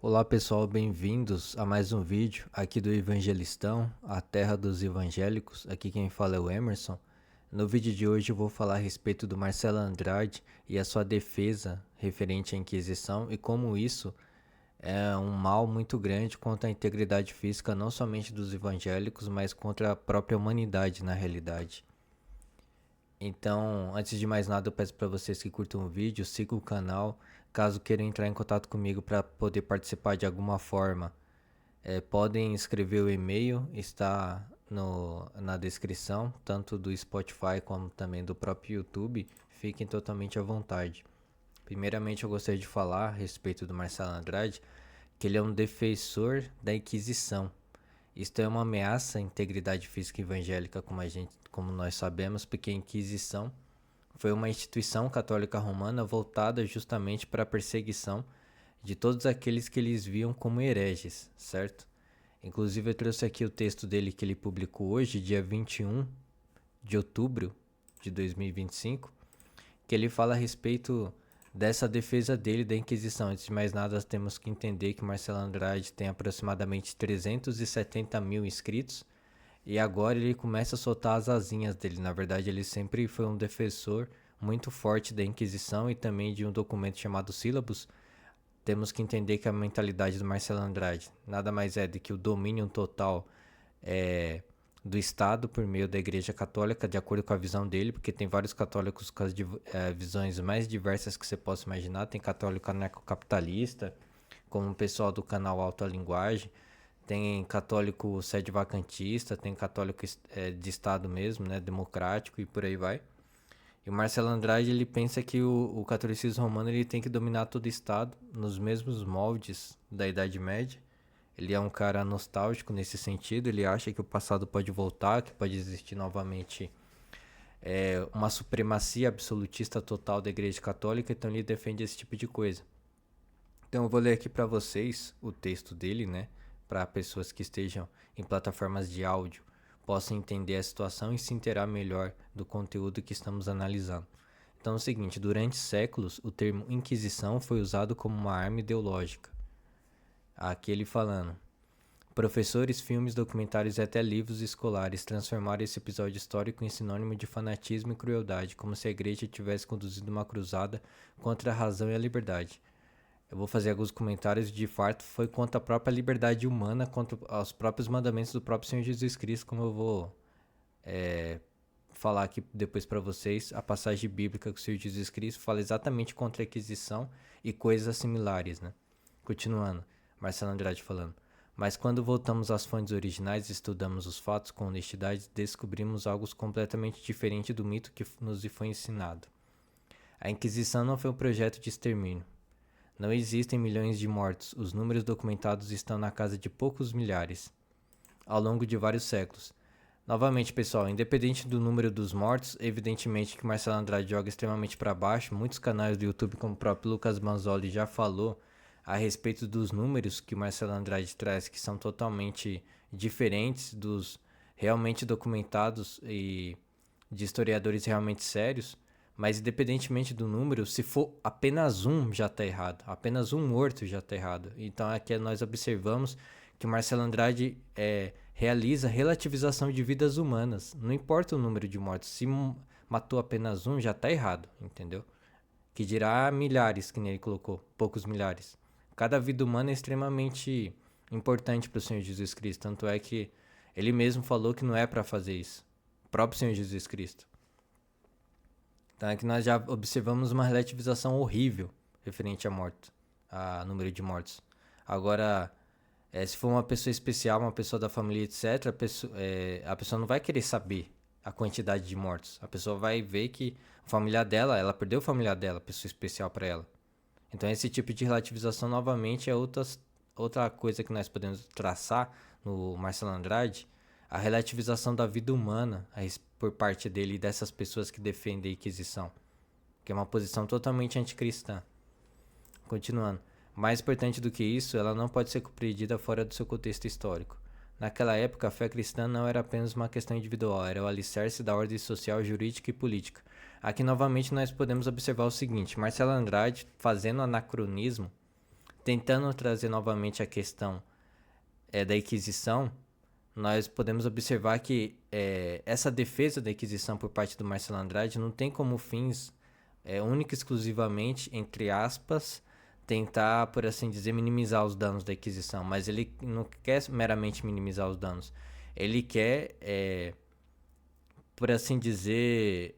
Olá pessoal, bem-vindos a mais um vídeo aqui do Evangelistão, a terra dos evangélicos. Aqui quem fala é o Emerson. No vídeo de hoje eu vou falar a respeito do Marcelo Andrade e a sua defesa referente à Inquisição e como isso é um mal muito grande contra a integridade física não somente dos evangélicos, mas contra a própria humanidade na realidade. Então, antes de mais nada, eu peço para vocês que curtam o vídeo, sigam o canal, caso queiram entrar em contato comigo para poder participar de alguma forma. Podem escrever o e-mail, está na descrição, tanto do Spotify como também do próprio YouTube. Fiquem totalmente à vontade. Primeiramente, eu gostaria de falar a respeito do Marcelo Andrade, que ele é um defensor da Inquisição. Isto é uma ameaça à integridade física evangélica, como nós sabemos, porque a Inquisição foi uma instituição católica romana voltada justamente para a perseguição de todos aqueles que eles viam como hereges, certo? Inclusive eu trouxe aqui o texto dele que ele publicou hoje, dia 21 de outubro de 2025, que ele fala a respeito dessa defesa dele da Inquisição. Antes de mais nada, temos que entender que Marcelo Andrade tem aproximadamente 370 mil inscritos e agora ele começa a soltar as asinhas dele. Na verdade, ele sempre foi um defensor muito forte da Inquisição e também de um documento chamado Sílabus. Temos que entender que a mentalidade do Marcelo Andrade nada mais é do que o domínio total do Estado por meio da Igreja Católica, de acordo com a visão dele, porque tem vários católicos com as visões mais diversas que você possa imaginar. Tem católico anarcocapitalista, como o pessoal do canal Alta Linguagem, tem católico sede vacantista, tem católico de Estado mesmo, né, democrático e por aí vai. E o Marcelo Andrade, ele pensa que o catolicismo romano ele tem que dominar todo o Estado nos mesmos moldes da Idade Média. Ele é um cara nostálgico nesse sentido, ele acha que o passado pode voltar, que pode existir novamente uma supremacia absolutista total da Igreja Católica, então ele defende esse tipo de coisa. Então eu vou ler aqui para vocês o texto dele, né, para pessoas que estejam em plataformas de áudio possam entender a situação e se inteirar melhor do conteúdo que estamos analisando. Então é o seguinte, durante séculos o termo Inquisição foi usado como uma arma ideológica. Aqui ele falando: professores, filmes, documentários e até livros escolares transformaram esse episódio histórico em sinônimo de fanatismo e crueldade, como se a igreja tivesse conduzido uma cruzada contra a razão e a liberdade. Eu vou fazer alguns comentários. De fato, foi contra a própria liberdade humana, contra os próprios mandamentos do próprio Senhor Jesus Cristo, como eu vou falar aqui depois para vocês. A passagem bíblica que o Senhor Jesus Cristo fala exatamente contra a Inquisição e coisas similares, né? Continuando, Marcelo Andrade falando: mas quando voltamos às fontes originais e estudamos os fatos com honestidade, descobrimos algo completamente diferente do mito que nos foi ensinado. A Inquisição não foi um projeto de extermínio. Não existem milhões de mortos, os números documentados estão na casa de poucos milhares, ao longo de vários séculos. Novamente, pessoal, independente do número dos mortos, evidentemente que Marcelo Andrade joga extremamente para baixo. Muitos canais do YouTube, como o próprio Lucas Manzoli, já falou a respeito dos números que o Marcelo Andrade traz, que são totalmente diferentes dos realmente documentados e de historiadores realmente sérios. Mas independentemente do número, se for apenas um, já está errado. Apenas um morto já está errado. Então aqui nós observamos que o Marcelo Andrade realiza relativização de vidas humanas. Não importa o número de mortos. Se matou apenas um, já está errado, entendeu? Que dirá milhares, que nem ele colocou. Poucos milhares. Cada vida humana é extremamente importante para o Senhor Jesus Cristo. Tanto é que ele mesmo falou que não é para fazer isso. O próprio Senhor Jesus Cristo. Então é que nós já observamos uma relativização horrível referente a número de mortos. Agora, se for uma pessoa especial, uma pessoa da família, etc., a pessoa não vai querer saber a quantidade de mortos. A pessoa vai ver que a família dela, ela perdeu a família dela, pessoa especial para ela. Então esse tipo de relativização novamente é outra coisa que nós podemos traçar no Marcelo Andrade, a relativização da vida humana por parte dele e dessas pessoas que defendem a Inquisição, que é uma posição totalmente anticristã. Continuando, mais importante do que isso, ela não pode ser compreendida fora do seu contexto histórico. Naquela época, a fé cristã não era apenas uma questão individual, era o alicerce da ordem social, jurídica e política. Aqui novamente nós podemos observar o seguinte: Marcelo Andrade, fazendo anacronismo, tentando trazer novamente a questão da Inquisição, nós podemos observar que essa defesa da Inquisição por parte do Marcelo Andrade não tem como fins única e exclusivamente, entre aspas, tentar, por assim dizer, minimizar os danos da Inquisição, mas ele não quer meramente minimizar os danos. Ele quer, por assim dizer,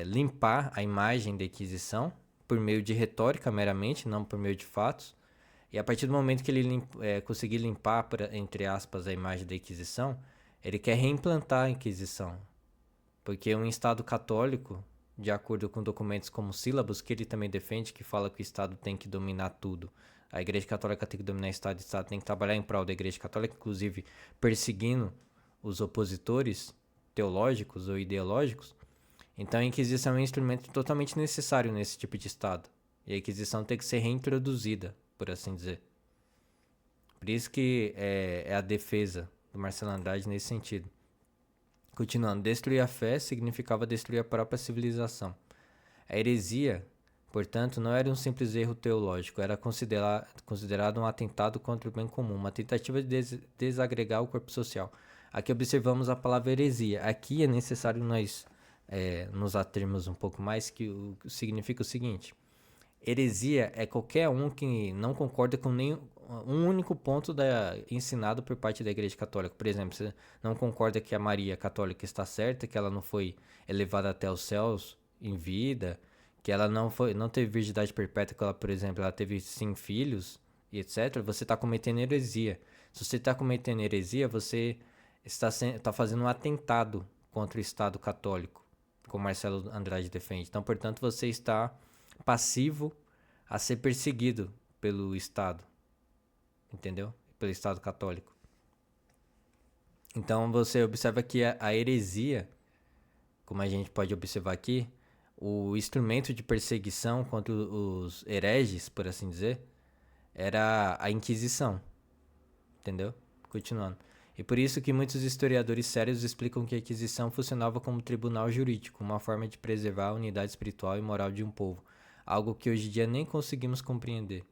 limpar a imagem da Inquisição por meio de retórica meramente, não por meio de fatos. E a partir do momento que ele conseguir limpar, entre aspas, a imagem da Inquisição, ele quer reimplantar a Inquisição. Porque um Estado católico, de acordo com documentos como Sílabus, que ele também defende, que fala que o Estado tem que dominar tudo. A Igreja Católica tem que dominar o Estado tem que trabalhar em prol da Igreja Católica, inclusive perseguindo os opositores teológicos ou ideológicos. Então a Inquisição é um instrumento totalmente necessário nesse tipo de Estado. E a Inquisição tem que ser reintroduzida, por assim dizer. Por isso que é a defesa do Marcelo Andrade nesse sentido. Continuando, destruir a fé significava destruir a própria civilização. A heresia, portanto, não era um simples erro teológico, era considerado um atentado contra o bem comum, uma tentativa de desagregar o corpo social. Aqui observamos a palavra heresia. Aqui é necessário nós nos atermos um pouco mais, que significa o seguinte: heresia é qualquer um que não concorda com nenhum um único ponto ensinado por parte da Igreja Católica. Por exemplo, você não concorda que a Maria Católica está certa, que ela não foi elevada até os céus em vida, que ela não teve virgindade perpétua, que ela, por exemplo, ela teve 5 filhos, e etc. Você está cometendo heresia. Se você está cometendo heresia, você está fazendo um atentado contra o Estado católico, como Marcelo Andrade defende. Então, portanto, você está passivo a ser perseguido pelo Estado, entendeu? Pelo Estado católico. Então você observa que a heresia, como a gente pode observar aqui, o instrumento de perseguição contra os hereges, por assim dizer, era a Inquisição, entendeu? Continuando. E por isso que muitos historiadores sérios explicam que a Inquisição funcionava como tribunal jurídico, uma forma de preservar a unidade espiritual e moral de um povo, algo que hoje em dia nem conseguimos compreender.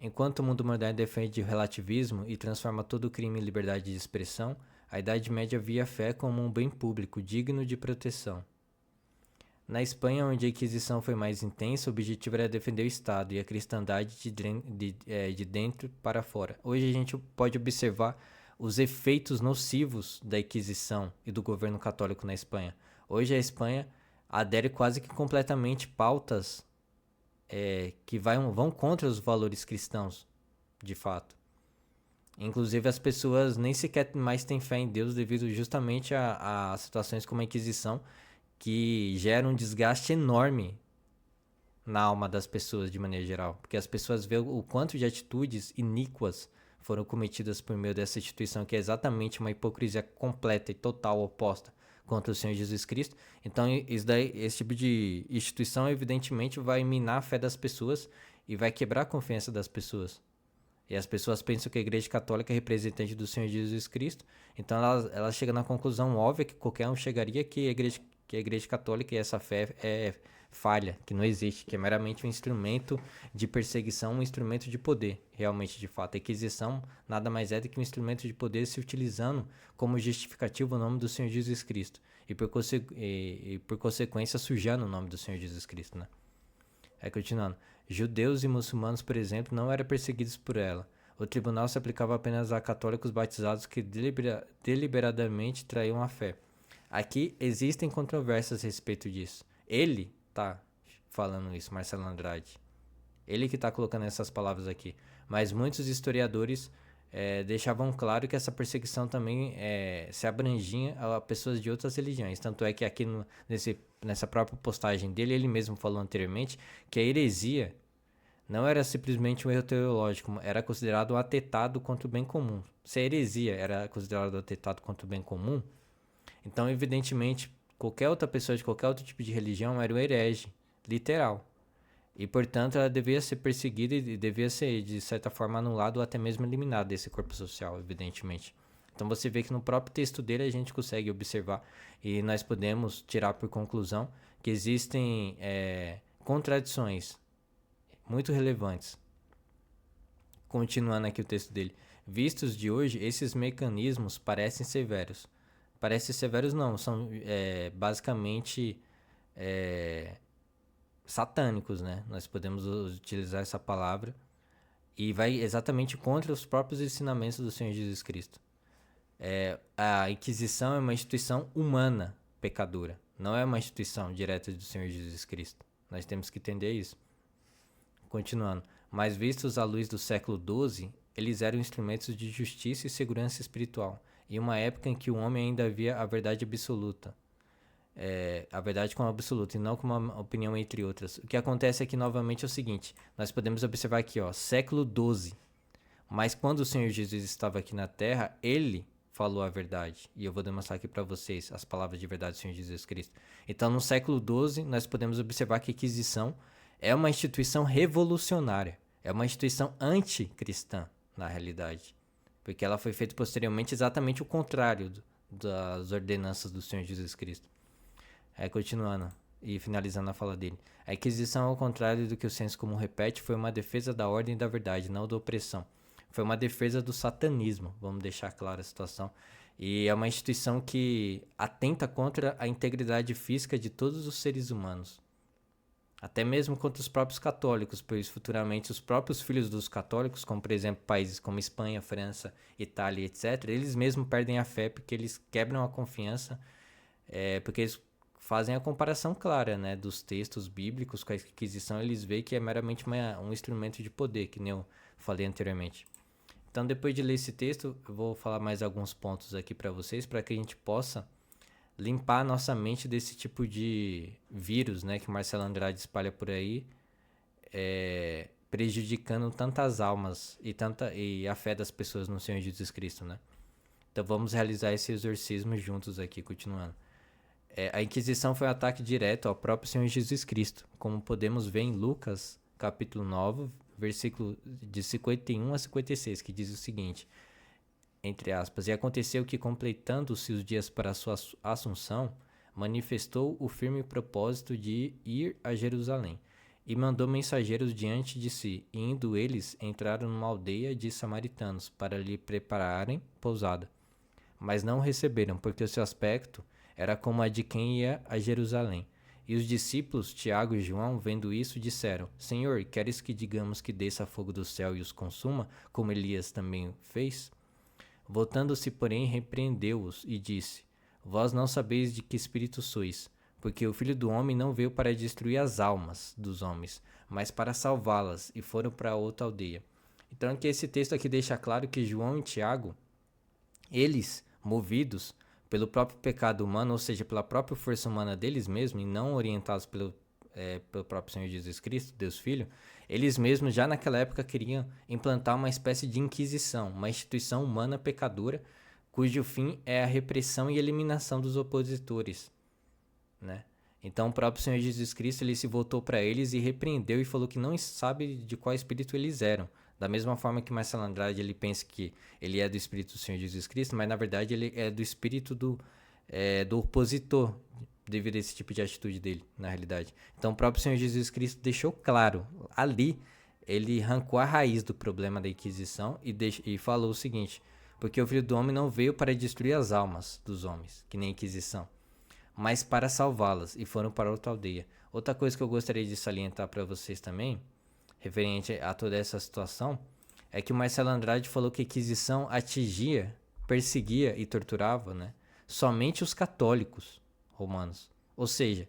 Enquanto o mundo moderno defende o relativismo e transforma todo crime em liberdade de expressão, a Idade Média via a fé como um bem público, digno de proteção. Na Espanha, onde a Inquisição foi mais intensa, o objetivo era defender o Estado e a cristandade de dentro para fora. Hoje a gente pode observar os efeitos nocivos da Inquisição e do governo católico na Espanha. Hoje a Espanha adere quase que completamente pautas que vão contra os valores cristãos, de fato. Inclusive as pessoas nem sequer mais têm fé em Deus devido justamente a situações como a Inquisição, que geram um desgaste enorme na alma das pessoas de maneira geral. Porque as pessoas veem o quanto de atitudes iníquas foram cometidas por meio dessa instituição, que é exatamente uma hipocrisia completa e total oposta contra o Senhor Jesus Cristo. Então, esse tipo de instituição, evidentemente, vai minar a fé das pessoas e vai quebrar a confiança das pessoas. E as pessoas pensam que a Igreja Católica é representante do Senhor Jesus Cristo. Então, elas chegam na conclusão óbvia que qualquer um chegaria que a Igreja Católica e essa fé é falha, que não existe, que é meramente um instrumento de perseguição, um instrumento de poder, realmente, de fato. A Inquisição nada mais é do que um instrumento de poder se utilizando como justificativo o nome do Senhor Jesus Cristo e por consequência sujando o nome do Senhor Jesus Cristo, né? Continuando. Judeus e muçulmanos, por exemplo, não eram perseguidos por ela. O tribunal se aplicava apenas a católicos batizados que deliberadamente traíam a fé. Aqui existem controvérsias a respeito disso. Ele tá falando isso, Marcelo Andrade. Ele que tá colocando essas palavras aqui. Mas muitos historiadores deixavam claro que essa perseguição também se abrangia a pessoas de outras religiões. Tanto é que aqui nessa própria postagem dele, ele mesmo falou anteriormente que a heresia não era simplesmente um erro teológico, era considerado um atentado contra o bem comum. Se a heresia era considerado um atentado contra o bem comum, então, evidentemente, qualquer outra pessoa de qualquer outro tipo de religião era um herege, literal. E, portanto, ela devia ser perseguida e devia ser, de certa forma, anulada ou até mesmo eliminada desse corpo social, evidentemente. Então, você vê que no próprio texto dele a gente consegue observar e nós podemos tirar por conclusão que existem contradições muito relevantes Continuando aqui o texto dele. Vistos de hoje, esses mecanismos parecem severos. Parecem severos não, são basicamente satânicos, né? Nós podemos utilizar essa palavra. E vai exatamente contra os próprios ensinamentos do Senhor Jesus Cristo. A Inquisição é uma instituição humana pecadora. Não é uma instituição direta do Senhor Jesus Cristo. Nós temos que entender isso. Continuando. Mas vistos à luz do século XII, eles eram instrumentos de justiça e segurança espiritual, em uma época em que o homem ainda via a verdade absoluta. A verdade como absoluta e não como uma opinião entre outras. O que acontece aqui novamente é o seguinte, nós podemos observar aqui, século XII. Mas quando o Senhor Jesus estava aqui na Terra, ele falou a verdade. E eu vou demonstrar aqui para vocês as palavras de verdade do Senhor Jesus Cristo. Então, no século XII, nós podemos observar que a Inquisição é uma instituição revolucionária. É uma instituição anticristã, na realidade. Porque ela foi feita posteriormente exatamente o contrário das ordenanças do Senhor Jesus Cristo. Continuando e finalizando a fala dele. A Inquisição, ao contrário do que o senso comum repete, foi uma defesa da ordem e da verdade, não da opressão. Foi uma defesa do satanismo, vamos deixar clara a situação. E é uma instituição que atenta contra a integridade física de todos os seres humanos. Até mesmo contra os próprios católicos, pois futuramente os próprios filhos dos católicos, como por exemplo países como Espanha, França, Itália, etc., eles mesmos perdem a fé porque eles quebram a confiança, porque eles fazem a comparação clara, né, dos textos bíblicos com a Inquisição. Eles veem que é meramente um instrumento de poder, que nem eu falei anteriormente. Então, depois de ler esse texto, eu vou falar mais alguns pontos aqui para vocês, para que a gente possa limpar a nossa mente desse tipo de vírus, né, que Marcelo Andrade espalha por aí, prejudicando tantas almas e a fé das pessoas no Senhor Jesus Cristo, né? Então, vamos realizar esse exorcismo juntos aqui, continuando. A Inquisição foi um ataque direto ao próprio Senhor Jesus Cristo, como podemos ver em Lucas, capítulo 9, versículo de 51 a 56, que diz o seguinte, entre aspas, e aconteceu que, completando-se os dias para a sua assunção, manifestou o firme propósito de ir a Jerusalém, e mandou mensageiros diante de si, e indo eles, entraram numa aldeia de samaritanos, para lhe prepararem pousada. Mas não o receberam, porque o seu aspecto era como a de quem ia a Jerusalém. E os discípulos, Tiago e João, vendo isso, disseram, Senhor, queres que digamos que desça fogo do céu e os consuma, como Elias também fez? Voltando-se, porém, repreendeu-os e disse, Vós não sabeis de que espírito sois, porque o Filho do Homem não veio para destruir as almas dos homens, mas para salvá-las, e foram para outra aldeia. Então, aqui esse texto aqui deixa claro que João e Tiago, eles, movidos pelo próprio pecado humano, ou seja, pela própria força humana deles mesmos, e não orientados pelo próprio Senhor Jesus Cristo, Deus Filho, eles mesmos já naquela época queriam implantar uma espécie de inquisição, uma instituição humana pecadora, cujo fim é a repressão e eliminação dos opositores, né? Então o próprio Senhor Jesus Cristo, ele se voltou para eles e repreendeu e falou que não sabe de qual espírito eles eram. Da mesma forma que Marcelo Andrade, ele pensa que ele é do espírito do Senhor Jesus Cristo, mas na verdade ele é do espírito do opositor, devido a esse tipo de atitude dele, na realidade. Então o próprio Senhor Jesus Cristo deixou claro, ali, ele arrancou a raiz do problema da Inquisição e falou o seguinte, porque o Filho do Homem não veio para destruir as almas dos homens, que nem a Inquisição, mas para salvá-las, e foram para outra aldeia. Outra coisa que eu gostaria de salientar para vocês também, referente a toda essa situação, é que o Marcelo Andrade falou que a Inquisição atingia, perseguia e torturava, né, somente os católicos romanos. Ou seja,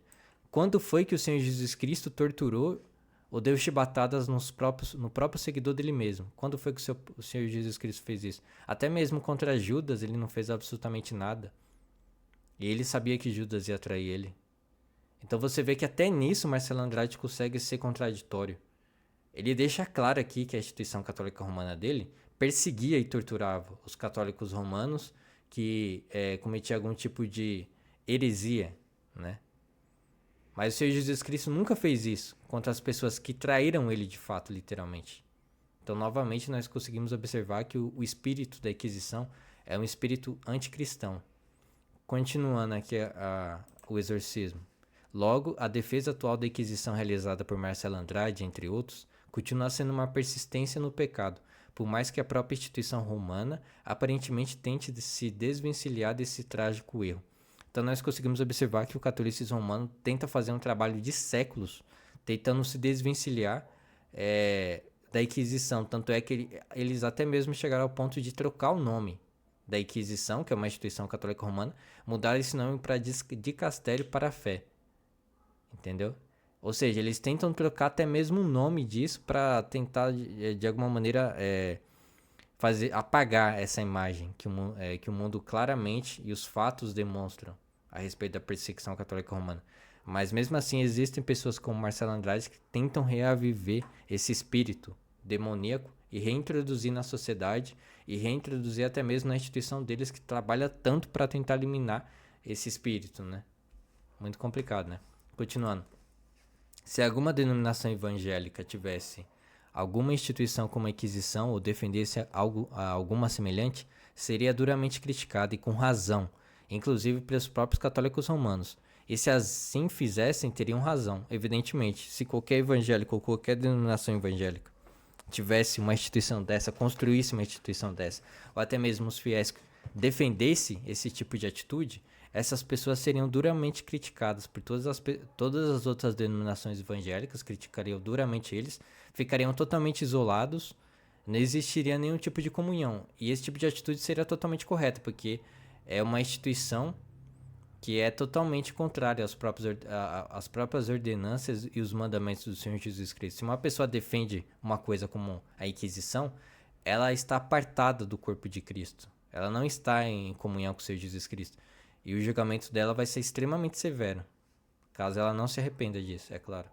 quando foi que o Senhor Jesus Cristo torturou ou deu chibatadas no próprio seguidor dele mesmo? Quando foi que o Senhor Jesus Cristo fez isso? Até mesmo contra Judas ele não fez absolutamente nada. E ele sabia que Judas ia trair ele. Então você vê que até nisso Marcelo Andrade consegue ser contraditório. Ele deixa claro aqui que a instituição católica romana dele perseguia e torturava os católicos romanos que cometiam algum tipo de heresia, né? Mas o Senhor Jesus Cristo nunca fez isso contra as pessoas que traíram ele de fato, literalmente. Então, novamente, nós conseguimos observar que o espírito da Inquisição é um espírito anticristão. Continuando aqui o exorcismo. Logo, a defesa atual da Inquisição realizada por Marcelo Andrade, entre outros, continua sendo uma persistência no pecado, por mais que a própria instituição romana aparentemente tente se desvencilhar desse trágico erro. Então nós conseguimos observar que o catolicismo romano tenta fazer um trabalho de séculos, tentando se desvencilhar da Inquisição. Tanto é que eles até mesmo chegaram ao ponto de trocar o nome da Inquisição, que é uma instituição católica romana, mudar esse nome para Dicastério para a Fé. Entendeu? Ou seja, eles tentam trocar até mesmo o nome disso para tentar, de alguma maneira, apagar essa imagem que o mundo claramente e os fatos demonstram a respeito da perseguição católica romana. Mas mesmo assim existem pessoas como Marcelo Andrade que tentam reaviver esse espírito demoníaco e reintroduzir na sociedade e reintroduzir até mesmo na instituição deles, que trabalha tanto para tentar eliminar esse espírito, né? Muito complicado, né? Continuando. Se alguma denominação evangélica tivesse alguma instituição como a Inquisição ou defendesse alguma semelhante, seria duramente criticada e com razão, inclusive pelos próprios católicos romanos. E se assim fizessem, teriam razão, evidentemente. Se qualquer evangélico ou qualquer denominação evangélica tivesse uma instituição dessa, construísse uma instituição dessa, ou até mesmo os fiéis defendesse esse tipo de atitude, essas pessoas seriam duramente criticadas por todas as outras denominações evangélicas, criticariam duramente eles, ficariam totalmente isolados, não existiria nenhum tipo de comunhão. E esse tipo de atitude seria totalmente correta, porque é uma instituição que é totalmente contrária às próprias ordenanças e os mandamentos do Senhor Jesus Cristo. Se uma pessoa defende uma coisa como a Inquisição, ela está apartada do corpo de Cristo. Ela não está em comunhão com o Senhor Jesus Cristo. E o julgamento dela vai ser extremamente severo, caso ela não se arrependa disso, é claro.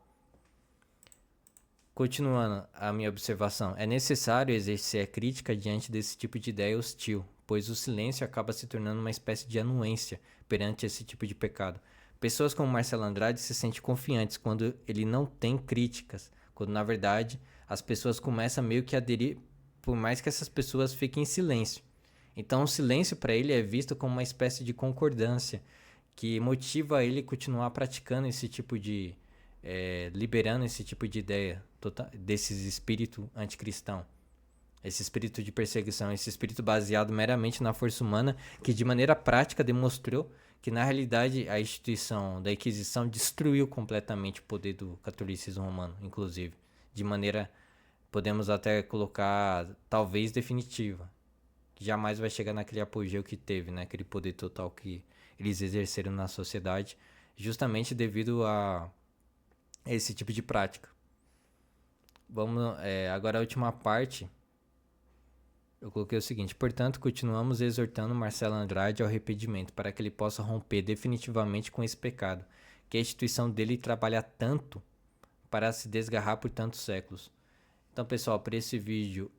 Continuando a minha observação, é necessário exercer a crítica diante desse tipo de ideia hostil, pois o silêncio acaba se tornando uma espécie de anuência perante esse tipo de pecado. Pessoas como Marcelo Andrade se sentem confiantes quando ele não tem críticas, quando na verdade as pessoas começam meio que a aderir, por mais que essas pessoas fiquem em silêncio. Então o silêncio para ele é visto como uma espécie de concordância, que motiva ele a continuar praticando esse tipo de... liberando esse tipo de ideia, desses espírito anticristão. Esse espírito de perseguição, esse espírito baseado meramente na força humana, que de maneira prática demonstrou que na realidade a instituição da Inquisição destruiu completamente o poder do catolicismo romano, inclusive. De maneira, podemos até colocar, talvez definitiva. Que jamais vai chegar naquele apogeu que teve, né? Aquele poder total que eles exerceram na sociedade, justamente devido a esse tipo de prática. Vamos, agora a última parte, eu coloquei o seguinte: portanto, continuamos exortando Marcelo Andrade ao arrependimento, para que ele possa romper definitivamente com esse pecado, que a instituição dele trabalha tanto para se desgarrar por tantos séculos. Então, pessoal, para esse vídeo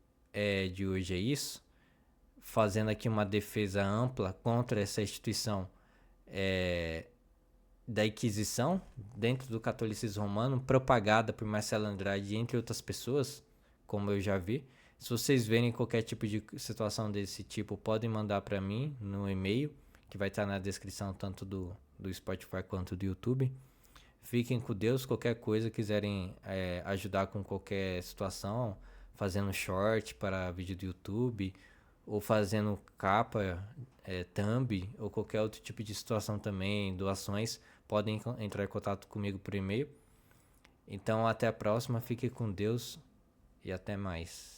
de hoje é isso. Fazendo aqui uma defesa ampla contra essa instituição da Inquisição dentro do catolicismo romano, propagada por Marcelo Andrade, entre outras pessoas, como eu já vi. Se vocês verem qualquer tipo de situação desse tipo, podem mandar para mim no e-mail, que vai estar na descrição tanto do Spotify quanto do YouTube. Fiquem com Deus. Qualquer coisa, quiserem ajudar com qualquer situação, fazendo short para vídeo do YouTube, ou fazendo capa, thumb, ou qualquer outro tipo de situação também, doações, podem entrar em contato comigo por e-mail. Então até a próxima, fique com Deus e até mais.